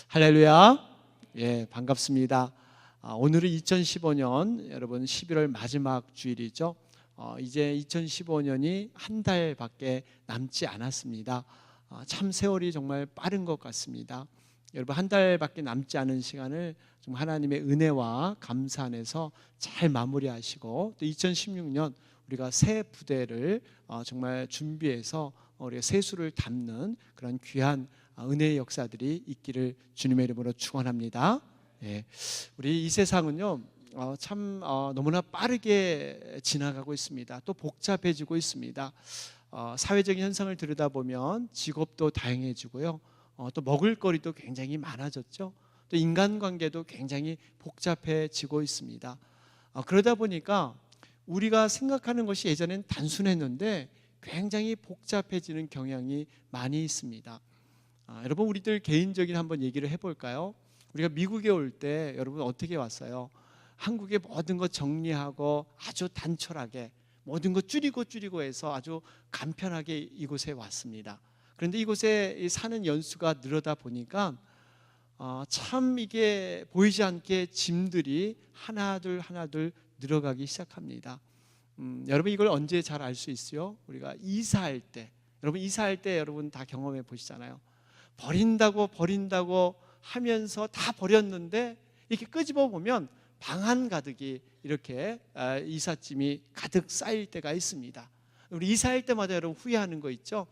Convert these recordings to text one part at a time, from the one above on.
할렐루야. 예, 반갑습니다. 오늘은 2015년 여러분 11월 마지막 주일이죠. 이제 2015년이 한 달밖에 남지 않았습니다. 참 세월이 정말 빠른 것 같습니다. 여러분 한 달밖에 남지 않은 시간을 좀 하나님의 은혜와 감사 안에서 잘 마무리하시고, 또 2016년 우리가 새 부대를 정말 준비해서 우리가 세수를 담는 그런 귀한 은혜의 역사들이 있기를 주님의 이름으로 축원합니다. 예, 우리 이 세상은요 참 너무나 빠르게 지나가고 있습니다. 또 복잡해지고 있습니다. 사회적인 현상을 들여다보면 직업도 다양해지고요, 또 먹을거리도 굉장히 많아졌죠. 또 인간관계도 굉장히 복잡해지고 있습니다. 그러다 보니까 우리가 생각하는 것이 예전엔 단순했는데 굉장히 복잡해지는 경향이 많이 있습니다. 여러분 우리들 개인적인 한번 얘기를 해볼까요? 우리가 미국에 올 때 여러분 어떻게 왔어요? 한국의 모든 것 정리하고 아주 단촐하게 모든 것 줄이고 해서 아주 간편하게 이곳에 왔습니다. 그런데 이곳에 사는 연수가 늘어다 보니까 참 이게 보이지 않게 짐들이 하나둘 늘어가기 시작합니다. 여러분 이걸 언제 잘 알 수 있어요? 우리가 이사할 때, 여러분 이사할 때 여러분 다 경험해 보시잖아요. 버린다고 하면서 다 버렸는데 이렇게 끄집어 보면 방 한 가득이 이렇게 이삿짐이 가득 쌓일 때가 있습니다. 우리 이사할 때마다 여러분 후회하는 거 있죠?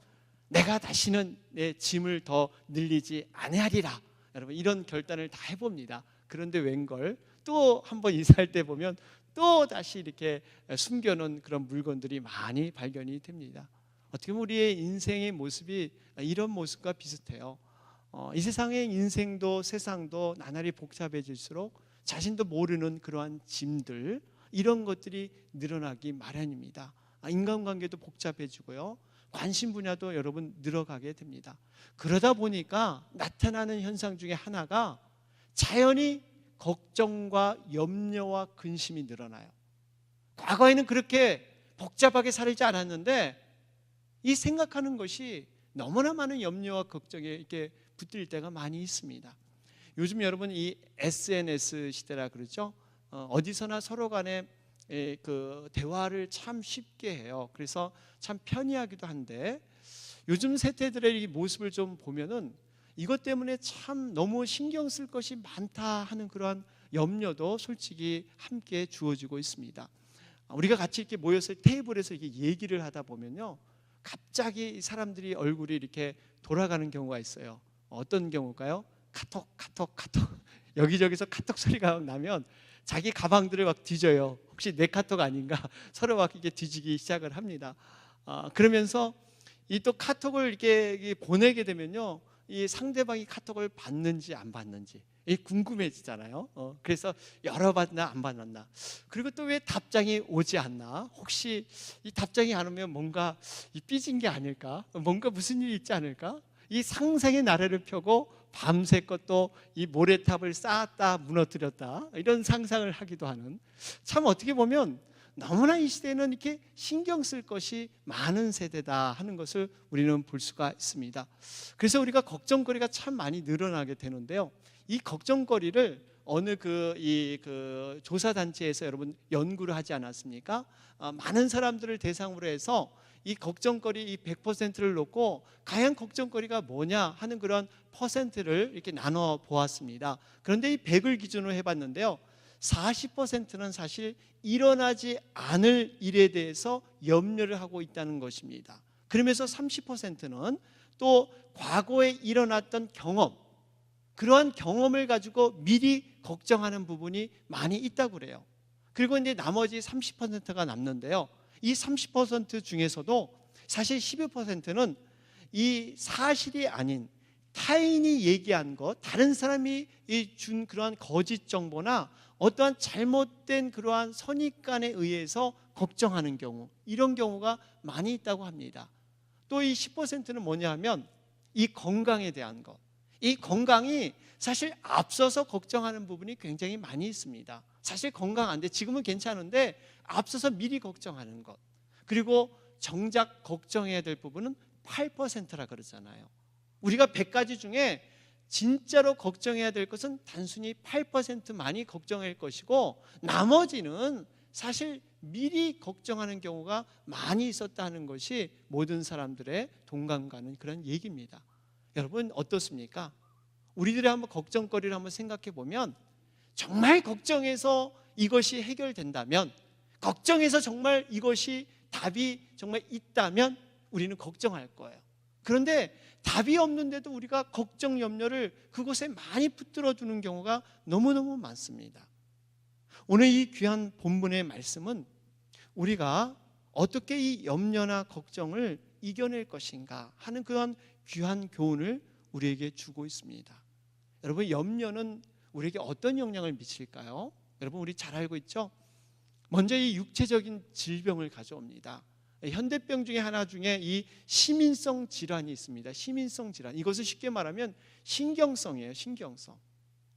내가 다시는 내 짐을 더 늘리지 아니하리라. 여러분 이런 결단을 다 해봅니다. 그런데 웬걸 또 한번 이사할 때 보면 또 다시 이렇게 숨겨놓은 그런 물건들이 많이 발견이 됩니다. 어떻게 보면 우리의 인생의 모습이 이런 모습과 비슷해요. 이 세상의 인생도 세상도 나날이 복잡해질수록 자신도 모르는 그러한 짐들, 이런 것들이 늘어나기 마련입니다. 인간관계도 복잡해지고요, 관심 분야도 여러분 늘어가게 됩니다. 그러다 보니까 나타나는 현상 중에 하나가 자연히 걱정과 염려와 근심이 늘어나요. 과거에는 그렇게 복잡하게 살지 않았는데 이 생각하는 것이 너무나 많은 염려와 걱정에 이렇게 붙들 때가 많이 있습니다. 요즘 여러분 이 SNS 시대라 그러죠. 어디서나 서로 간에 그 대화를 참 쉽게 해요. 그래서 참 편리하기도 한데 요즘 세대들의 이 모습을 좀 보면은 이것 때문에 참 너무 신경 쓸 것이 많다 하는 그러한 염려도 솔직히 함께 주어지고 있습니다. 우리가 같이 이렇게 모여서 테이블에서 이렇게 얘기를 하다 보면요, 갑자기 사람들이 얼굴이 이렇게 돌아가는 경우가 있어요. 어떤 경우일까요? 카톡 여기저기서 카톡 소리가 나면 자기 가방들을 막 뒤져요. 혹시 내 카톡 아닌가? 서로 막 이렇게 뒤지기 시작을 합니다. 그러면서 이 또 카톡을 이렇게 보내게 되면요, 이 상대방이 카톡을 받는지 안 받는지 궁금해지잖아요. 그래서 열어봤나 안 받았나, 그리고 또 왜 답장이 오지 않나, 혹시 이 답장이 안 오면 뭔가 삐진 게 아닐까, 뭔가 무슨 일이 있지 않을까, 이 상상의 나래를 펴고 밤새껏 또 이 모래탑을 쌓았다 무너뜨렸다 이런 상상을 하기도 하는, 참 어떻게 보면 너무나 이 시대는 이렇게 신경 쓸 것이 많은 세대다 하는 것을 우리는 볼 수가 있습니다. 그래서 우리가 걱정거리가 참 많이 늘어나게 되는데요, 이 걱정거리를 어느 그 조사 단체에서 여러분 연구를 하지 않았습니까? 많은 사람들을 대상으로 해서 이 걱정거리 이 100%를 놓고 과연 걱정거리가 뭐냐 하는 그런 퍼센트를 이렇게 나눠 보았습니다. 그런데 이 100을 기준으로 해봤는데요, 40%는 사실 일어나지 않을 일에 대해서 염려를 하고 있다는 것입니다. 그러면서 30%는 또 과거에 일어났던 경험, 그러한 경험을 가지고 미리 걱정하는 부분이 많이 있다고 그래요. 그리고 이제 나머지 30%가 남는데요, 이 30% 중에서도 사실 12%는 이 사실이 아닌 타인이 얘기한 것, 다른 사람이 준 그러한 거짓 정보나 어떠한 잘못된 그러한 선입관에 의해서 걱정하는 경우, 이런 경우가 많이 있다고 합니다. 또 이 10%는 뭐냐 하면 이 건강에 대한 것, 이 건강이 사실 앞서서 걱정하는 부분이 굉장히 많이 있습니다. 사실 건강 안 돼, 지금은 괜찮은데 앞서서 미리 걱정하는 것, 그리고 정작 걱정해야 될 부분은 8%라 그러잖아요. 우리가 100가지 중에 진짜로 걱정해야 될 것은 단순히 8% 많이 걱정할 것이고 나머지는 사실 미리 걱정하는 경우가 많이 있었다는 것이 모든 사람들의 동감 가는 그런 얘기입니다. 여러분 어떻습니까? 우리들의 한번 걱정거리를 한번 생각해 보면 정말 걱정해서 이것이 해결된다면, 걱정해서 정말 이것이 답이 정말 있다면 우리는 걱정할 거예요. 그런데 답이 없는데도 우리가 걱정 염려를 그곳에 많이 붙들어 두는 경우가 너무너무 많습니다. 오늘 이 귀한 본문의 말씀은 우리가 어떻게 이 염려나 걱정을 이겨낼 것인가 하는 그런 귀한 교훈을 우리에게 주고 있습니다. 여러분, 염려는 우리에게 어떤 영향을 미칠까요? 여러분, 우리 잘 알고 있죠? 먼저 이 육체적인 질병을 가져옵니다. 현대병 중에 하나 중에 이 시민성 질환이 있습니다. 시민성 질환, 이것을 쉽게 말하면 신경성이에요. 신경성.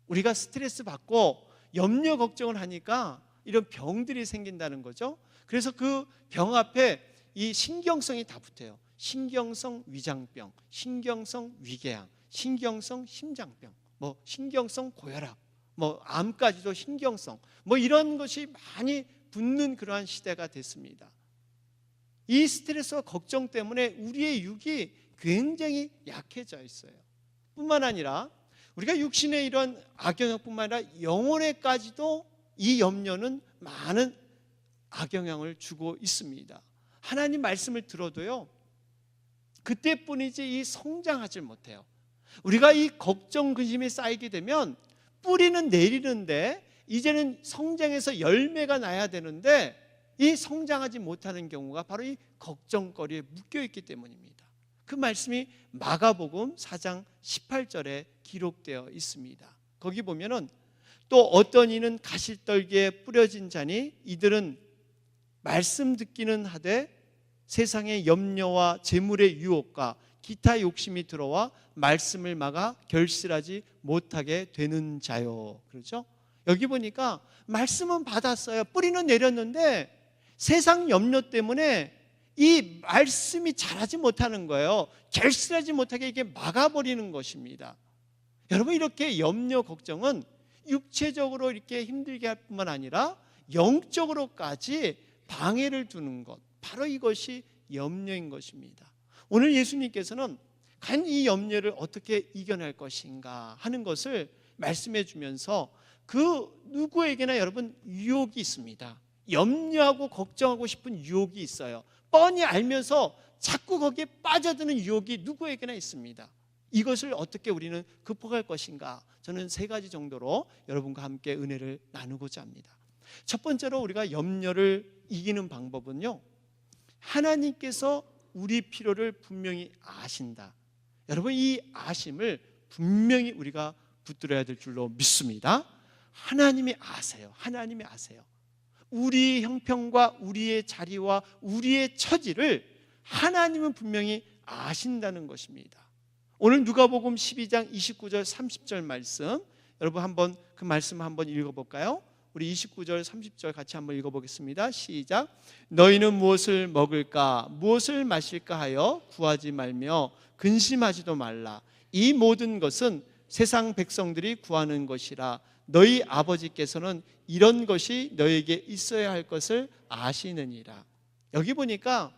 우리가 스트레스 받고 염려 걱정을 하니까 이런 병들이 생긴다는 거죠. 그래서 그 병 앞에 이 신경성이 다 붙어요. 신경성 위장병, 신경성 위궤양, 신경성 심장병, 뭐 신경성 고혈압, 뭐 암까지도 신경성, 뭐 이런 것이 많이 붙는 그러한 시대가 됐습니다. 이 스트레스와 걱정 때문에 우리의 육이 굉장히 약해져 있어요. 뿐만 아니라 우리가 육신의 이런 악영향뿐만 아니라 영혼에까지도 이 염려는 많은 악영향을 주고 있습니다. 하나님 말씀을 들어도요, 그때뿐이지 이 성장하지 못해요. 우리가 이 걱정 근심이 쌓이게 되면 뿌리는 내리는데 이제는 성장해서 열매가 나야 되는데 이 성장하지 못하는 경우가 바로 이 걱정거리에 묶여있기 때문입니다. 그 말씀이 마가복음 4장 18절에 기록되어 있습니다. 거기 보면은 또 어떤 이는 가시떨기에 뿌려진 자니 이들은 말씀 듣기는 하되 세상의 염려와 재물의 유혹과 기타 욕심이 들어와 말씀을 막아 결실하지 못하게 되는 자요. 그렇죠? 여기 보니까 말씀은 받았어요. 뿌리는 내렸는데 세상 염려 때문에 이 말씀이 자라지 못하는 거예요. 결실하지 못하게 이게 막아버리는 것입니다. 여러분, 이렇게 염려 걱정은 육체적으로 이렇게 힘들게 할 뿐만 아니라 영적으로까지 방해를 두는 것, 바로 이것이 염려인 것입니다. 오늘 예수님께서는 과연 이 염려를 어떻게 이겨낼 것인가 하는 것을 말씀해 주면서 그 누구에게나 여러분 유혹이 있습니다. 염려하고 걱정하고 싶은 유혹이 있어요. 뻔히 알면서 자꾸 거기에 빠져드는 유혹이 누구에게나 있습니다. 이것을 어떻게 우리는 극복할 것인가? 저는 3가지 정도로 여러분과 함께 은혜를 나누고자 합니다. 첫 번째로 우리가 염려를 이기는 방법은요, 하나님께서 우리 필요를 분명히 아신다. 여러분, 이 아심을 분명히 우리가 붙들어야 될 줄로 믿습니다. 하나님이 아세요. 하나님이 아세요. 우리 형편과 우리의 자리와 우리의 처지를 하나님은 분명히 아신다는 것입니다. 오늘 누가복음 12장 29절 30절 말씀, 여러분 한번 그 말씀 한번 읽어볼까요? 우리 29절 30절 같이 한번 읽어보겠습니다. 시작. 너희는 무엇을 먹을까 무엇을 마실까 하여 구하지 말며 근심하지도 말라. 이 모든 것은 세상 백성들이 구하는 것이라. 너희 아버지께서는 이런 것이 너에게 있어야 할 것을 아시느니라. 여기 보니까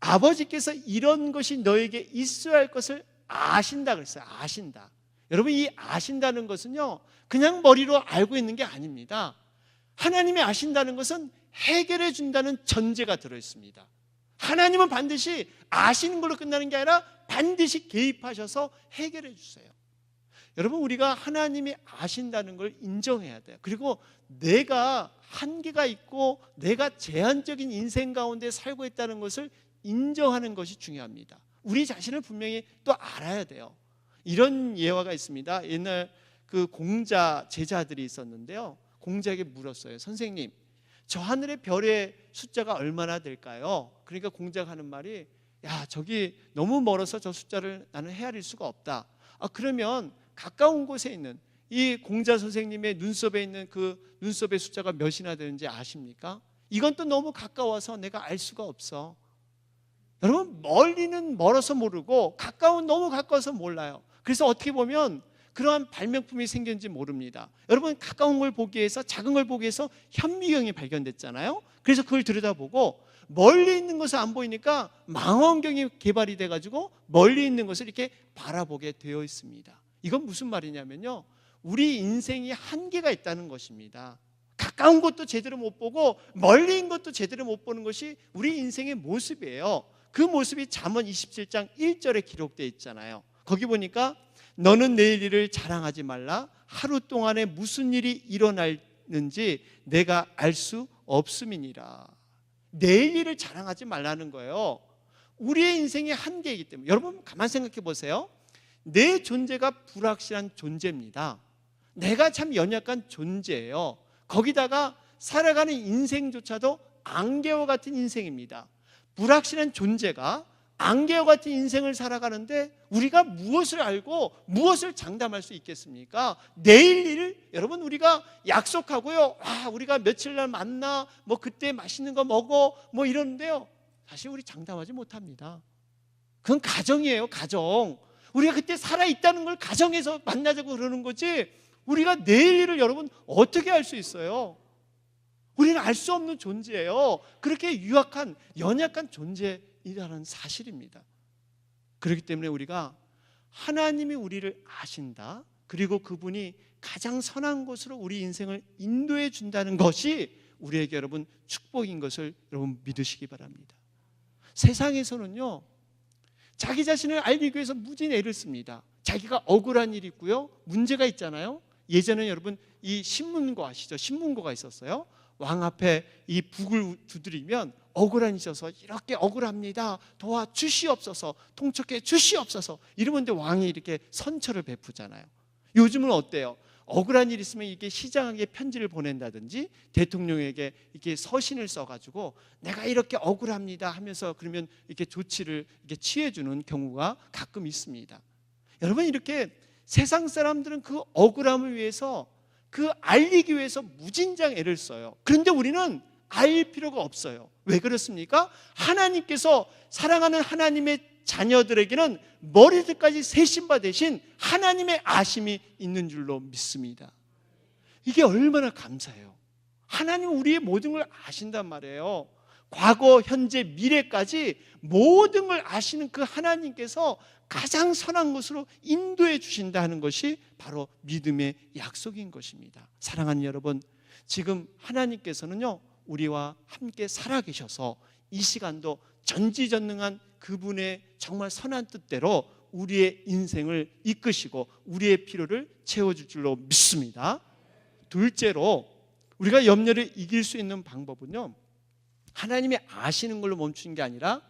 아버지께서 이런 것이 너에게 있어야 할 것을 아신다 그랬어요. 아신다. 여러분, 이 아신다는 것은요, 그냥 머리로 알고 있는 게 아닙니다. 하나님이 아신다는 것은 해결해 준다는 전제가 들어있습니다. 하나님은 반드시 아시는 걸로 끝나는 게 아니라 반드시 개입하셔서 해결해 주세요. 여러분, 우리가 하나님이 아신다는 걸 인정해야 돼요. 그리고 내가 한계가 있고 내가 제한적인 인생 가운데 살고 있다는 것을 인정하는 것이 중요합니다. 우리 자신을 분명히 또 알아야 돼요. 이런 예화가 있습니다. 옛날 그 공자 제자들이 있었는데요, 공자에게 물었어요. 선생님, 저 하늘의 별의 숫자가 얼마나 될까요? 그러니까 공자가 하는 말이, 야, 저기 너무 멀어서 저 숫자를 나는 헤아릴 수가 없다. 그러면 가까운 곳에 있는 이 공자 선생님의 눈썹에 있는 그 눈썹의 숫자가 몇이나 되는지 아십니까? 이건 또 너무 가까워서 내가 알 수가 없어. 여러분, 멀리는 멀어서 모르고 가까운 너무 가까워서 몰라요. 그래서 어떻게 보면 그러한 발명품이 생겼는지 모릅니다. 여러분, 가까운 걸 보기 위해서, 작은 걸 보기 위해서 현미경이 발견됐잖아요. 그래서 그걸 들여다보고 멀리 있는 것을 안 보이니까 망원경이 개발이 돼가지고 멀리 있는 것을 이렇게 바라보게 되어 있습니다. 이건 무슨 말이냐면요, 우리 인생이 한계가 있다는 것입니다. 가까운 것도 제대로 못 보고 멀리 있는 것도 제대로 못 보는 것이 우리 인생의 모습이에요. 그 모습이 잠언 27장 1절에 기록되어 있잖아요. 거기 보니까 너는 내일 일을 자랑하지 말라. 하루 동안에 무슨 일이 일어날는지 내가 알 수 없음이니라. 내일 일을 자랑하지 말라는 거예요. 우리의 인생의 한계이기 때문에. 여러분, 가만 생각해 보세요. 내 존재가 불확실한 존재입니다. 내가 참 연약한 존재예요. 거기다가 살아가는 인생조차도 안개와 같은 인생입니다. 불확실한 존재가 안개와 같은 인생을 살아가는데 우리가 무엇을 알고 무엇을 장담할 수 있겠습니까? 내일 일을 여러분, 우리가 약속하고요, 우리가 며칠 날 만나, 뭐 그때 맛있는 거 먹어, 뭐 이러는데요, 사실 우리 장담하지 못합니다. 그건 가정이에요, 가정. 우리가 그때 살아있다는 걸 가정에서 만나자고 그러는 거지, 우리가 내일 일을 여러분 어떻게 알 수 있어요? 우리는 알 수 없는 존재예요. 그렇게 유약한, 연약한 존재이라는 사실입니다. 그렇기 때문에 우리가 하나님이 우리를 아신다, 그리고 그분이 가장 선한 곳으로 우리 인생을 인도해 준다는 것이 우리에게 여러분 축복인 것을 여러분 믿으시기 바랍니다. 세상에서는요, 자기 자신을 알기 위해서 무진 애를 씁니다. 자기가 억울한 일이 있고요, 문제가 있잖아요. 예전에 여러분 이 신문고 아시죠? 신문고가 있었어요. 왕 앞에 이 북을 두드리면 억울한 일이 있어서 이렇게 억울합니다, 도와주시옵소서, 통촉해 주시옵소서 이러면 왕이 이렇게 선처를 베푸잖아요. 요즘은 어때요? 억울한 일이 있으면 이게 시장에게 편지를 보낸다든지 대통령에게 이렇게 서신을 써가지고 내가 이렇게 억울합니다 하면서 그러면 이렇게 조치를 이렇게 취해주는 경우가 가끔 있습니다. 여러분, 이렇게 세상 사람들은 그 억울함을 위해서, 그 알리기 위해서 무진장 애를 써요. 그런데 우리는 알 필요가 없어요. 왜 그렇습니까? 하나님께서, 사랑하는 하나님의 자녀들에게는 머리끝까지 세신바 되신 하나님의 아심이 있는 줄로 믿습니다. 이게 얼마나 감사해요. 하나님은 우리의 모든 걸 아신단 말이에요. 과거, 현재, 미래까지 모든 걸 아시는 그 하나님께서 가장 선한 것으로 인도해 주신다는 것이 바로 믿음의 약속인 것입니다. 사랑하는 여러분, 지금 하나님께서는요, 우리와 함께 살아계셔서 이 시간도 전지전능한 그분의 정말 선한 뜻대로 우리의 인생을 이끄시고 우리의 필요를 채워줄 줄로 믿습니다. 둘째로, 우리가 염려를 이길 수 있는 방법은요, 하나님이 아시는 걸로 멈추는 게 아니라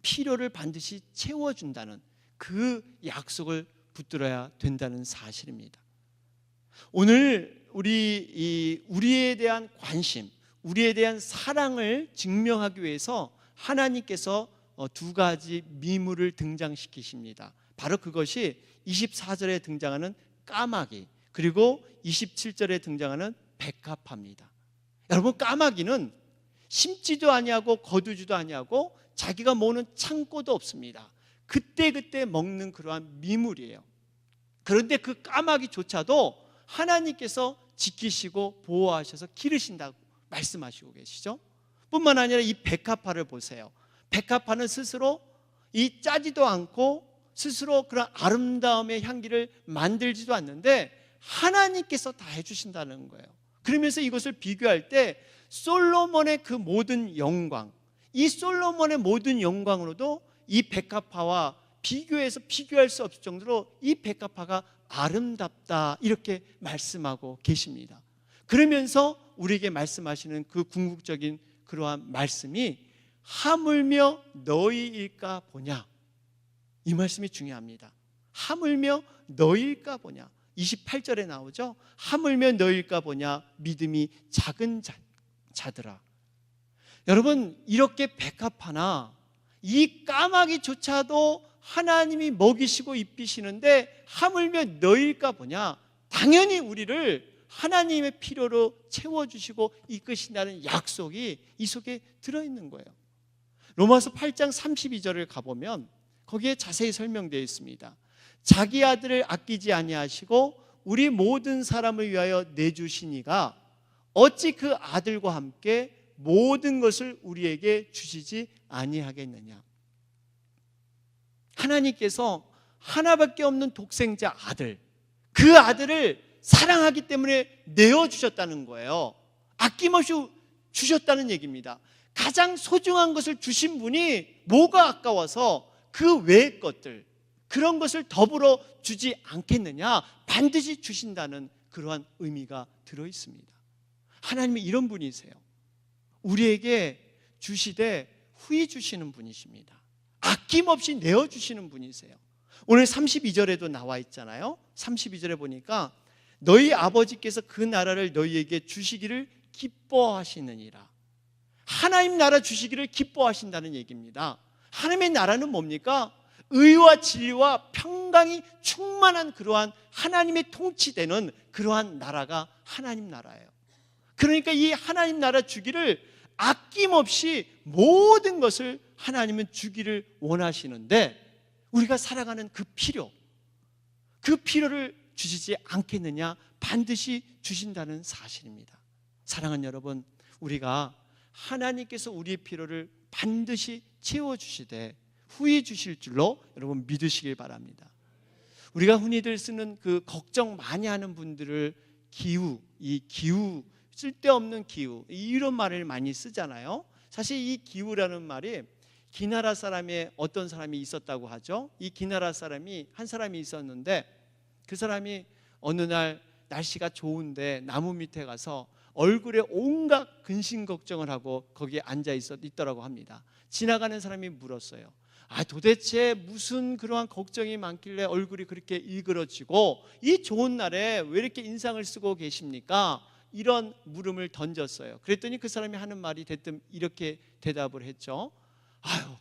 필요를 반드시 채워준다는 그 약속을 붙들어야 된다는 사실입니다. 오늘 우리에 대한 관심, 우리에 대한 사랑을 증명하기 위해서 하나님께서 두 가지 미물을 등장시키십니다. 바로 그것이 24절에 등장하는 까마귀, 그리고 27절에 등장하는 백합화입니다. 여러분, 까마귀는 심지도 아니하고 거두지도 아니하고 자기가 모으는 창고도 없습니다. 그때그때 먹는 그러한 미물이에요. 그런데 그 까마귀조차도 하나님께서 지키시고 보호하셔서 기르신다고 말씀하시고 계시죠. 뿐만 아니라 이 백합화를 보세요. 백합화는 스스로 이 짜지도 않고 스스로 그런 아름다움의 향기를 만들지도 않는데 하나님께서 다 해주신다는 거예요. 그러면서 이것을 비교할 때 솔로몬의 그 모든 영광, 이 솔로몬의 모든 영광으로도 이 백합화와 비교해서 비교할 수 없을 정도로 이 백합화가 아름답다, 이렇게 말씀하고 계십니다. 그러면서 우리에게 말씀하시는 그 궁극적인 그러한 말씀이 하물며 너희일까 보냐, 이 말씀이 중요합니다. 하물며 너희일까 보냐, 28절에 나오죠. 하물며 너희일까 보냐, 믿음이 작은 자들아. 여러분, 이렇게 백합화나 이 까마귀조차도 하나님이 먹이시고 입히시는데 하물며 너희일까 보냐, 당연히 우리를 하나님의 필요로 채워주시고 이끄신다는 약속이 이 속에 들어있는 거예요. 로마서 8장 32절을 가보면 거기에 자세히 설명되어 있습니다. 자기 아들을 아끼지 아니하시고 우리 모든 사람을 위하여 내주시니가 어찌 그 아들과 함께 모든 것을 우리에게 주시지 아니하겠느냐. 하나님께서 하나밖에 없는 독생자 아들, 그 아들을 사랑하기 때문에 내어주셨다는 거예요. 아낌없이 주셨다는 얘기입니다. 가장 소중한 것을 주신 분이 뭐가 아까워서 그 외의 것들, 그런 것을 더불어 주지 않겠느냐. 반드시 주신다는 그러한 의미가 들어있습니다. 하나님이 이런 분이세요. 우리에게 주시되 후히 주시는 분이십니다. 아낌없이 내어주시는 분이세요. 오늘 32절에도 나와 있잖아요. 32절에 보니까 너희 아버지께서 그 나라를 너희에게 주시기를 기뻐하시느니라. 하나님 나라 주시기를 기뻐하신다는 얘기입니다. 하나님의 나라는 뭡니까? 의와 진리와 평강이 충만한 그러한 하나님의 통치되는 그러한 나라가 하나님 나라예요. 그러니까 이 하나님 나라 주기를 아낌없이 모든 것을 하나님은 주기를 원하시는데 우리가 살아가는 그 필요를 주시지 않겠느냐. 반드시 주신다는 사실입니다. 사랑하는 여러분, 우리가 하나님께서 우리의 필요를 반드시 채워주시되 후히 주실 줄로 여러분 믿으시길 바랍니다. 우리가 흔히들 쓰는 그 걱정 많이 하는 분들을 기우, 쓸데없는 기우, 이런 말을 많이 쓰잖아요. 사실 이 기우라는 말이 기나라 사람의 어떤 사람이 있었다고 하죠. 이 기나라 사람이 한 사람이 있었는데 그 사람이 어느 날 날씨가 좋은데 나무 밑에 가서 얼굴에 온갖 근심 걱정을 하고 거기에 앉아 있더라고 합니다. 지나가는 사람이 물었어요. 도대체 무슨 그러한 걱정이 많길래 얼굴이 그렇게 일그러지고 이 좋은 날에 왜 이렇게 인상을 쓰고 계십니까? 이런 물음을 던졌어요. 그랬더니 그 사람이 하는 말이 대뜸 이렇게 대답을 했죠.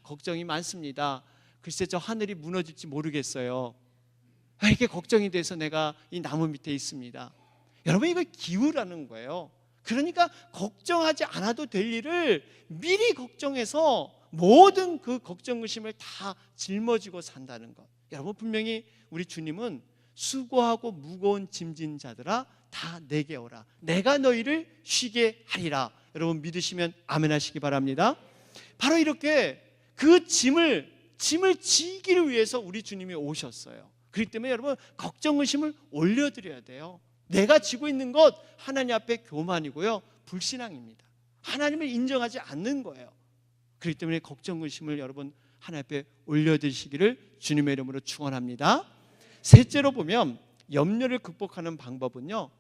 걱정이 많습니다. 글쎄 저 하늘이 무너질지 모르겠어요. 이렇게 걱정이 돼서 내가 이 나무 밑에 있습니다. 여러분, 이거 기우라는 거예요. 그러니까 걱정하지 않아도 될 일을 미리 걱정해서 모든 그 걱정 의심을 다 짊어지고 산다는 것. 여러분, 분명히 우리 주님은 수고하고 무거운 짐진 자들아 다 내게 오라, 내가 너희를 쉬게 하리라. 여러분 믿으시면 아멘 하시기 바랍니다. 바로 이렇게 그 짐을 지기를 위해서 우리 주님이 오셨어요. 그렇기 때문에 여러분 걱정 의심을 올려드려야 돼요. 내가 지고 있는 것 하나님 앞에 교만이고요, 불신앙입니다. 하나님을 인정하지 않는 거예요. 그렇기 때문에 걱정 의심을 여러분 하나님 앞에 올려드리시기를 주님의 이름으로 축원합니다. 셋째로 보면 염려를 극복하는 방법은요,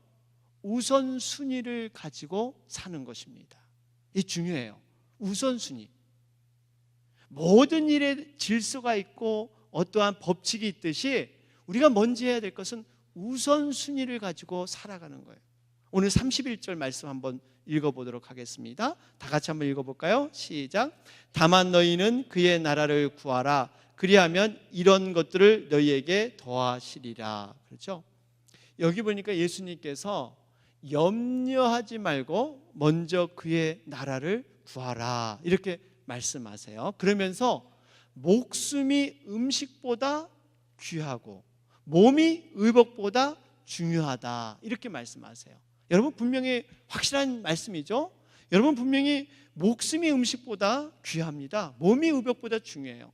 우선순위를 가지고 사는 것입니다. 이 중요해요. 우선순위. 모든 일에 질서가 있고 어떠한 법칙이 있듯이 우리가 먼저 해야 될 것은 우선순위를 가지고 살아가는 거예요. 오늘 31절 말씀 한번 읽어보도록 하겠습니다. 다 같이 한번 읽어볼까요? 시작. 다만 너희는 그의 나라를 구하라. 그리하면 이런 것들을 너희에게 더하시리라. 그렇죠? 여기 보니까 예수님께서 염려하지 말고 먼저 그의 나라를 구하라 이렇게 말씀하세요. 그러면서 목숨이 음식보다 귀하고 몸이 의복보다 중요하다 이렇게 말씀하세요. 여러분 분명히 확실한 말씀이죠. 여러분 분명히 목숨이 음식보다 귀합니다. 몸이 의복보다 중요해요.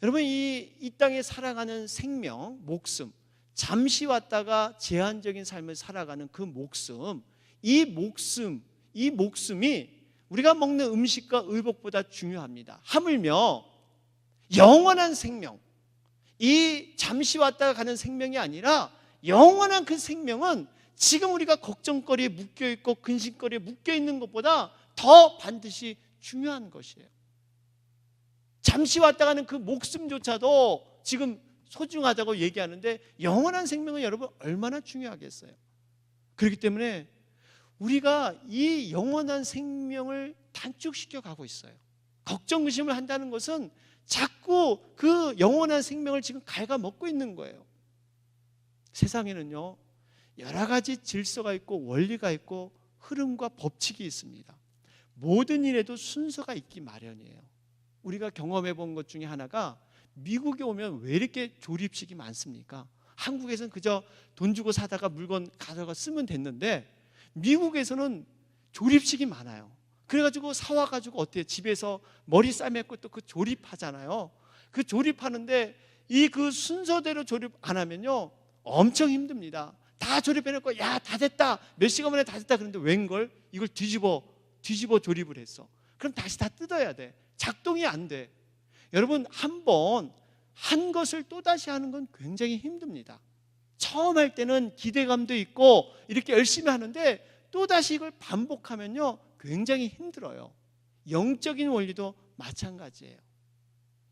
여러분 이 땅에 살아가는 생명, 목숨, 잠시 왔다가 제한적인 삶을 살아가는 그 목숨, 이 목숨이 우리가 먹는 음식과 의복보다 중요합니다. 하물며 영원한 생명, 이 잠시 왔다가 가는 생명이 아니라 영원한 그 생명은 지금 우리가 걱정거리에 묶여있고 근심거리에 묶여있는 것보다 더 반드시 중요한 것이에요. 잠시 왔다 가는 그 목숨조차도 지금 소중하다고 얘기하는데 영원한 생명은 여러분 얼마나 중요하겠어요. 그렇기 때문에 우리가 이 영원한 생명을 단축시켜 가고 있어요. 걱정 의심을 한다는 것은 자꾸 그 영원한 생명을 지금 갉아먹고 있는 거예요. 세상에는요 여러 가지 질서가 있고 원리가 있고 흐름과 법칙이 있습니다. 모든 일에도 순서가 있기 마련이에요. 우리가 경험해 본 것 중에 하나가 미국에 오면 왜 이렇게 조립식이 많습니까? 한국에서는 그저 돈 주고 사다가 물건 가져가 쓰면 됐는데 미국에서는 조립식이 많아요. 그래가지고 사와가지고 어때요? 집에서 머리 싸매고 또 그 조립하잖아요. 그 조립하는데 이 그 순서대로 조립 안 하면요 엄청 힘듭니다. 다 조립해놓고 야 다 됐다, 몇 시간 만에 다 됐다 그런데 웬걸 이걸 뒤집어 조립을 했어. 그럼 다시 다 뜯어야 돼. 작동이 안 돼. 여러분, 한번 한 것을 또다시 하는 건 굉장히 힘듭니다. 처음 할 때는 기대감도 있고 이렇게 열심히 하는데 또다시 이걸 반복하면요 굉장히 힘들어요. 영적인 원리도 마찬가지예요.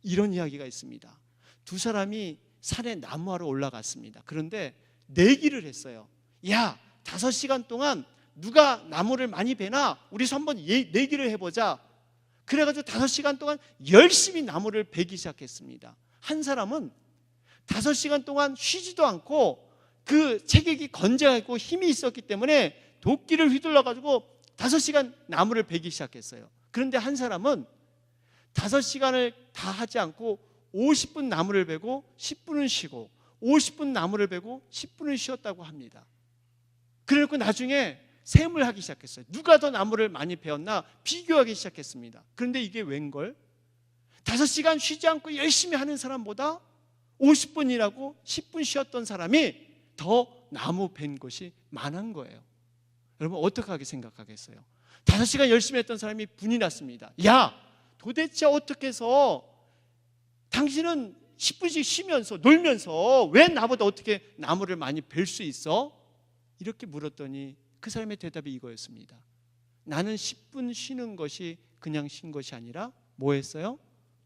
이런 이야기가 있습니다. 두 사람이 산에 나무하러 올라갔습니다. 그런데 내기를 했어요. 야, 5시간 동안 누가 나무를 많이 베나 우리 한번 내기를 해보자. 그래가지고 5시간 동안 열심히 나무를 베기 시작했습니다. 한 사람은 5시간 동안 쉬지도 않고 그 체격이 건장하고 힘이 있었기 때문에 도끼를 휘둘러가지고 5시간 나무를 베기 시작했어요. 그런데 한 사람은 5시간을 다 하지 않고 50분 나무를 베고 10분은 쉬고 50분 나무를 베고 10분은 쉬었다고 합니다. 그래놓고 나중에 셈을 하기 시작했어요. 누가 더 나무를 많이 베었나 비교하기 시작했습니다. 그런데 이게 웬걸? 5시간 쉬지 않고 열심히 하는 사람보다 50분 일하고 10분 쉬었던 사람이 더 나무 벤 것이 많은 거예요. 여러분 어떻게 생각하겠어요? 5시간 열심히 했던 사람이 분이 났습니다. 야, 도대체 어떻게 해서 당신은 10분씩 쉬면서 놀면서 왜 나보다 어떻게 나무를 많이 벨 수 있어? 이렇게 물었더니 그 사람의 대답이 이거였습니다. 나는 10분 쉬는 것이 그냥 쉰 것이 아니라 뭐 했어요?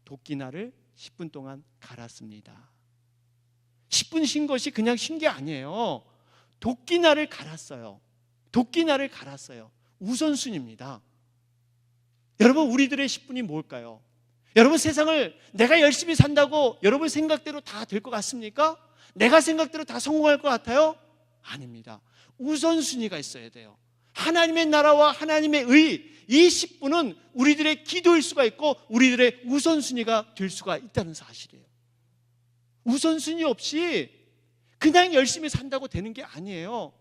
도끼날을 10분 동안 갈았습니다. 10분 쉰 것이 그냥 쉰 게 아니에요. 도끼날을 갈았어요. 도끼날을 갈았어요. 우선순위입니다. 여러분, 우리들의 10분이 뭘까요? 여러분, 세상을 내가 열심히 산다고 여러분 생각대로 다 될 것 같습니까? 내가 생각대로 다 성공할 것 같아요? 아닙니다. 우선순위가 있어야 돼요. 하나님의 나라와 하나님의 의, 이 10분은 우리들의 기도일 수가 있고 우리들의 우선순위가 될 수가 있다는 사실이에요. 우선순위 없이 그냥 열심히 산다고 되는 게 아니에요.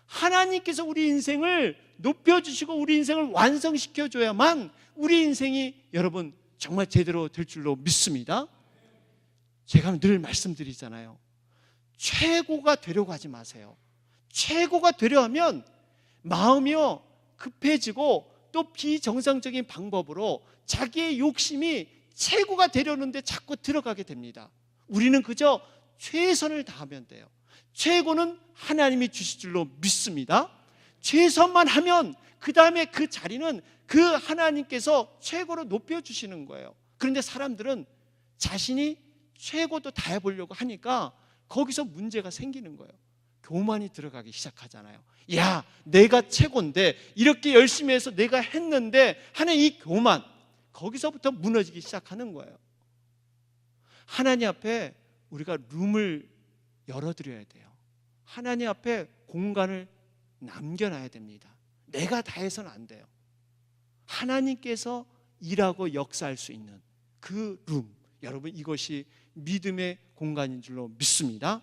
하나님께서 우리 인생을 높여주시고 우리 인생을 완성시켜줘야만 우리 인생이 여러분 정말 제대로 될 줄로 믿습니다. 제가 늘 말씀드리잖아요. 최고가 되려고 하지 마세요. 최고가 되려 하면 마음이요 급해지고 또 비정상적인 방법으로 자기의 욕심이 최고가 되려는데 자꾸 들어가게 됩니다. 우리는 그저 최선을 다하면 돼요. 최고는 하나님이 주실 줄로 믿습니다. 최선만 하면 그 다음에 그 자리는 그 하나님께서 최고로 높여주시는 거예요. 그런데 사람들은 자신이 최고도 다 해보려고 하니까 거기서 문제가 생기는 거예요. 교만이 들어가기 시작하잖아요. 야, 내가 최고인데 이렇게 열심히 해서 내가 했는데 하는 이 교만, 거기서부터 무너지기 시작하는 거예요. 하나님 앞에 우리가 룸을 열어드려야 돼요. 하나님 앞에 공간을 남겨놔야 됩니다. 내가 다 해서는 안 돼요. 하나님께서 일하고 역사할 수 있는 그 룸, 여러분 이것이 믿음의 공간인 줄로 믿습니다.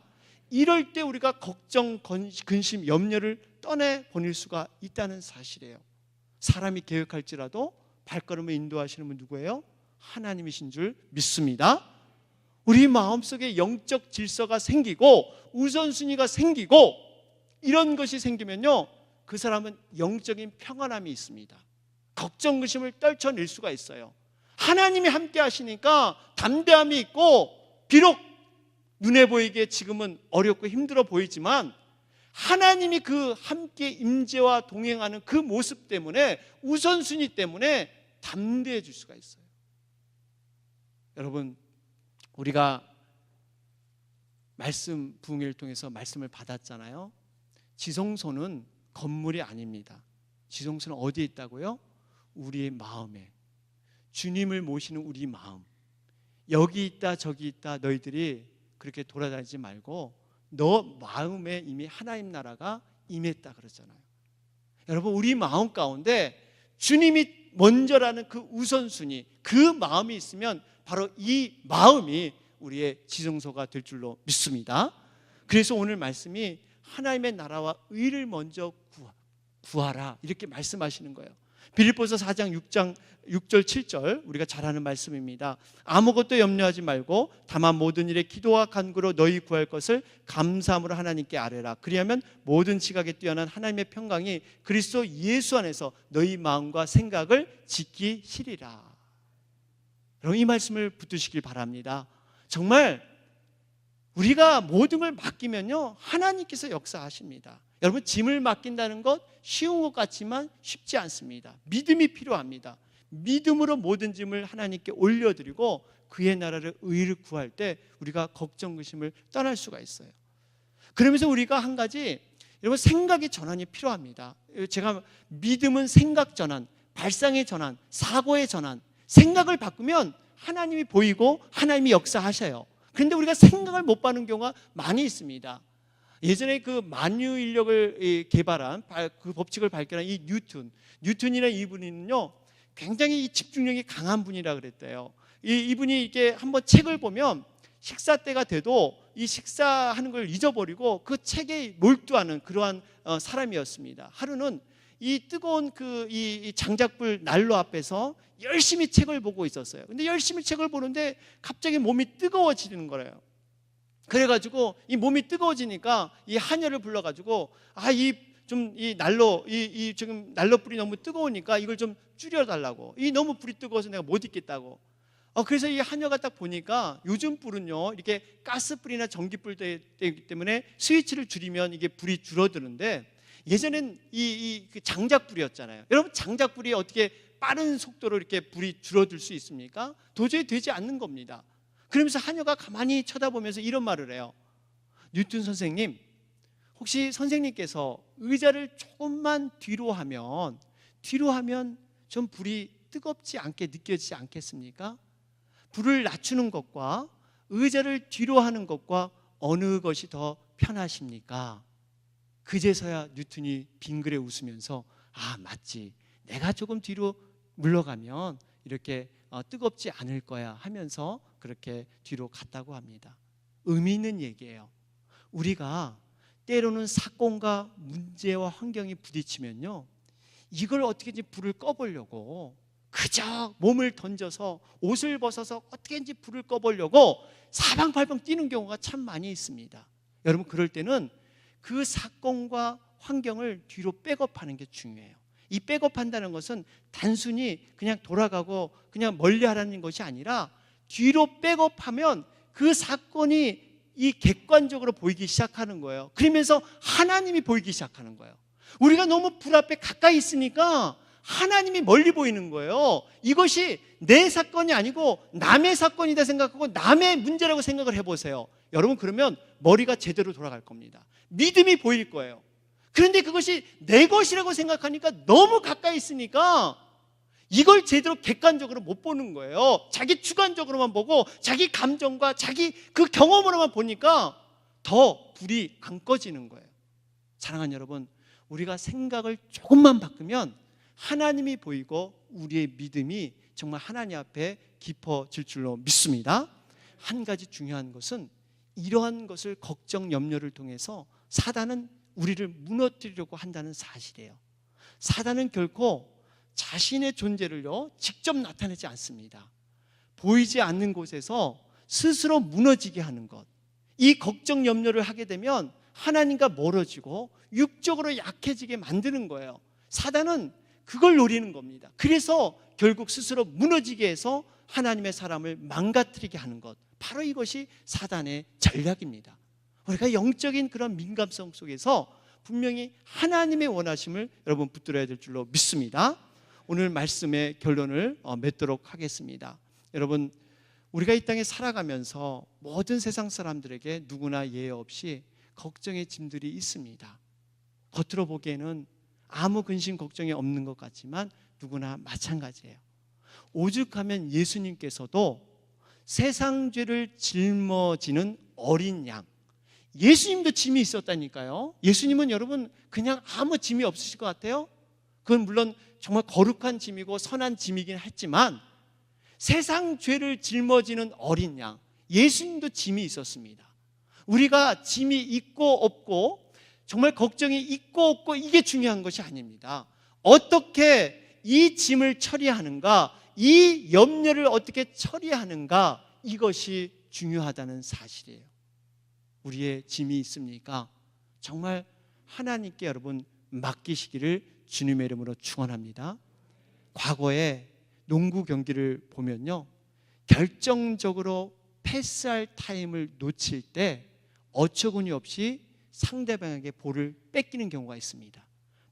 이럴 때 우리가 걱정, 근심, 염려를 떠내보낼 수가 있다는 사실이에요. 사람이 계획할지라도 발걸음을 인도하시는 분 누구예요? 하나님이신 줄 믿습니다. 우리 마음속에 영적 질서가 생기고 우선순위가 생기고 이런 것이 생기면요 그 사람은 영적인 평안함이 있습니다. 걱정, 근심을 떨쳐낼 수가 있어요. 하나님이 함께 하시니까 담대함이 있고 비록 눈에 보이기에 지금은 어렵고 힘들어 보이지만 하나님이 그 함께 임재와 동행하는 그 모습 때문에 우선순위 때문에 담대해질 수가 있어요. 여러분, 우리가 말씀 부흥회를 통해서 말씀을 받았잖아요. 지성소는 건물이 아닙니다. 지성소는 어디에 있다고요? 우리의 마음에. 주님을 모시는 우리 마음. 여기 있다 저기 있다 너희들이 그렇게 돌아다니지 말고 너 마음에 이미 하나님 나라가 임했다 그러잖아요. 여러분, 우리 마음 가운데 주님이 먼저라는 그 우선순위, 그 마음이 있으면 바로 이 마음이 우리의 지성소가 될 줄로 믿습니다. 그래서 오늘 말씀이 하나님의 나라와 의를 먼저 구하라 이렇게 말씀하시는 거예요. 빌립보서 4장 6절 7절 우리가 잘 아는 말씀입니다. 아무것도 염려하지 말고 다만 모든 일에 기도와 간구로 너희 구할 것을 감사함으로 하나님께 아뢰라. 그리하면 모든 지각에 뛰어난 하나님의 평강이 그리스도 예수 안에서 너희 마음과 생각을 지키시리라. 여러분 이 말씀을 붙드시길 바랍니다. 정말 우리가 모든 걸 맡기면요 하나님께서 역사하십니다. 여러분 짐을 맡긴다는 것 쉬운 것 같지만 쉽지 않습니다. 믿음이 필요합니다. 믿음으로 모든 짐을 하나님께 올려드리고 그의 나라를 의를 구할 때 우리가 걱정 근심을 떠날 수가 있어요. 그러면서 우리가 한 가지 여러분 생각의 전환이 필요합니다. 제가 믿음은 생각 전환, 발상의 전환, 사고의 전환. 생각을 바꾸면 하나님이 보이고 하나님이 역사하셔요. 그런데 우리가 생각을 못 받는 경우가 많이 있습니다. 예전에 그 만유 인력을 개발한 그 법칙을 발견한 이 뉴턴이라는 이분은요 굉장히 이 집중력이 강한 분이라 그랬대요. 이분이 이게 한번 책을 보면 식사 때가 돼도 이 식사하는 걸 잊어버리고 그 책에 몰두하는 그러한 사람이었습니다. 하루는 이 뜨거운 이 장작불 난로 앞에서 열심히 책을 보고 있었어요. 근데 열심히 책을 보는데 갑자기 몸이 뜨거워지는 거예요. 그래가지고 이 몸이 뜨거워지니까 이 하녀를 불러가지고 이 난로 지금 난로불이 너무 뜨거우니까 이걸 좀 줄여달라고. 이 너무 불이 뜨거워서 내가 못 있겠다고. 그래서 이 하녀가 딱 보니까 요즘 불은요 이렇게 가스불이나 전기불 되기 때문에 스위치를 줄이면 이게 불이 줄어드는데 예전엔 그 장작불이었잖아요. 여러분 장작불이 어떻게 빠른 속도로 이렇게 불이 줄어들 수 있습니까? 도저히 되지 않는 겁니다. 그러면서 하녀가 가만히 쳐다보면서 이런 말을 해요. 뉴턴 선생님, 혹시 선생님께서 의자를 조금만 뒤로 하면 좀 불이 뜨겁지 않게 느껴지지 않겠습니까? 불을 낮추는 것과 의자를 뒤로 하는 것과 어느 것이 더 편하십니까? 그제서야 뉴턴이 빙그레 웃으면서 맞지, 내가 조금 뒤로 물러가면 이렇게 뜨겁지 않을 거야 하면서 그렇게 뒤로 갔다고 합니다. 의미 있는 얘기예요. 우리가 때로는 사건과 문제와 환경이 부딪히면요 이걸 어떻게든지 불을 꺼보려고 그저 몸을 던져서 옷을 벗어서 어떻게든지 불을 꺼보려고 사방팔방 뛰는 경우가 참 많이 있습니다. 여러분 그럴 때는 그 사건과 환경을 뒤로 백업하는 게 중요해요. 이 백업한다는 것은 단순히 그냥 돌아가고 그냥 멀리하라는 것이 아니라 뒤로 백업하면 그 사건이 이 객관적으로 보이기 시작하는 거예요. 그러면서 하나님이 보이기 시작하는 거예요. 우리가 너무 불 앞에 가까이 있으니까 하나님이 멀리 보이는 거예요. 이것이 내 사건이 아니고 남의 사건이다 생각하고 남의 문제라고 생각을 해보세요. 여러분 그러면 머리가 제대로 돌아갈 겁니다. 믿음이 보일 거예요. 그런데 그것이 내 것이라고 생각하니까 너무 가까이 있으니까 이걸 제대로 객관적으로 못 보는 거예요. 자기 주관적으로만 보고 자기 감정과 자기 그 경험으로만 보니까 더 불이 안 꺼지는 거예요. 사랑하는 여러분, 우리가 생각을 조금만 바꾸면 하나님이 보이고 우리의 믿음이 정말 하나님 앞에 깊어질 줄로 믿습니다. 한 가지 중요한 것은 이러한 것을 걱정, 염려를 통해서 사단은 우리를 무너뜨리려고 한다는 사실이에요. 사단은 결코 자신의 존재를요 직접 나타내지 않습니다. 보이지 않는 곳에서 스스로 무너지게 하는 것, 이 걱정, 염려를 하게 되면 하나님과 멀어지고 육적으로 약해지게 만드는 거예요. 사단은 그걸 노리는 겁니다. 그래서 결국 스스로 무너지게 해서 하나님의 사람을 망가뜨리게 하는 것, 바로 이것이 사단의 전략입니다. 우리가 영적인 그런 민감성 속에서 분명히 하나님의 원하심을 여러분 붙들어야 될 줄로 믿습니다. 오늘 말씀의 결론을 맺도록 하겠습니다. 여러분, 우리가 이 땅에 살아가면서 모든 세상 사람들에게 누구나 예외 없이 걱정의 짐들이 있습니다. 겉으로 보기에는 아무 근심 걱정이 없는 것 같지만 누구나 마찬가지예요. 오죽하면 예수님께서도 세상 죄를 짊어지는 어린 양, 예수님도 짐이 있었다니까요. 예수님은 여러분 그냥 아무 짐이 없으실 것 같아요? 그건 물론 정말 거룩한 짐이고 선한 짐이긴 했지만 세상 죄를 짊어지는 어린 양, 예수님도 짐이 있었습니다. 우리가 짐이 있고 없고, 정말 걱정이 있고 없고, 이게 중요한 것이 아닙니다. 어떻게 이 짐을 처리하는가, 이 염려를 어떻게 처리하는가, 이것이 중요하다는 사실이에요. 우리의 짐이 있습니까? 정말 하나님께 여러분 맡기시기를 주님의 이름으로 축원합니다. 과거에 농구 경기를 보면요, 결정적으로 패스할 타임을 놓칠 때 어처구니 없이 상대방에게 볼을 뺏기는 경우가 있습니다.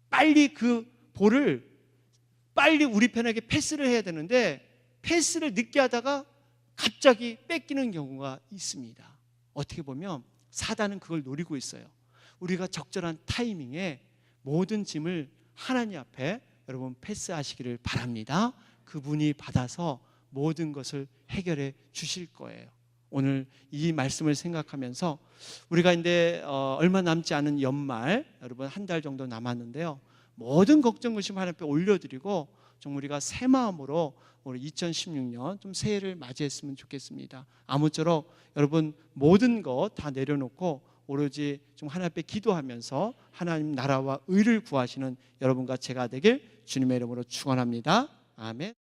빨리 그 볼을 빨리 우리 편에게 패스를 해야 되는데 패스를 늦게 하다가 갑자기 뺏기는 경우가 있습니다. 어떻게 보면 사단은 그걸 노리고 있어요. 우리가 적절한 타이밍에 모든 짐을 하나님 앞에 여러분 패스하시기를 바랍니다. 그분이 받아서 모든 것을 해결해 주실 거예요. 오늘 이 말씀을 생각하면서 우리가 이제 얼마 남지 않은 연말, 여러분 한 달 정도 남았는데요, 모든 걱정 근심 하나님 앞에 올려드리고 좀 우리가 새 마음으로 우리 2016년 좀 새해를 맞이했으면 좋겠습니다. 아무쪼록 여러분 모든 것 다 내려놓고 오로지 좀 하나님 앞에 기도하면서 하나님 나라와 의를 구하시는 여러분과 제가 되길 주님의 이름으로 축원합니다. 아멘.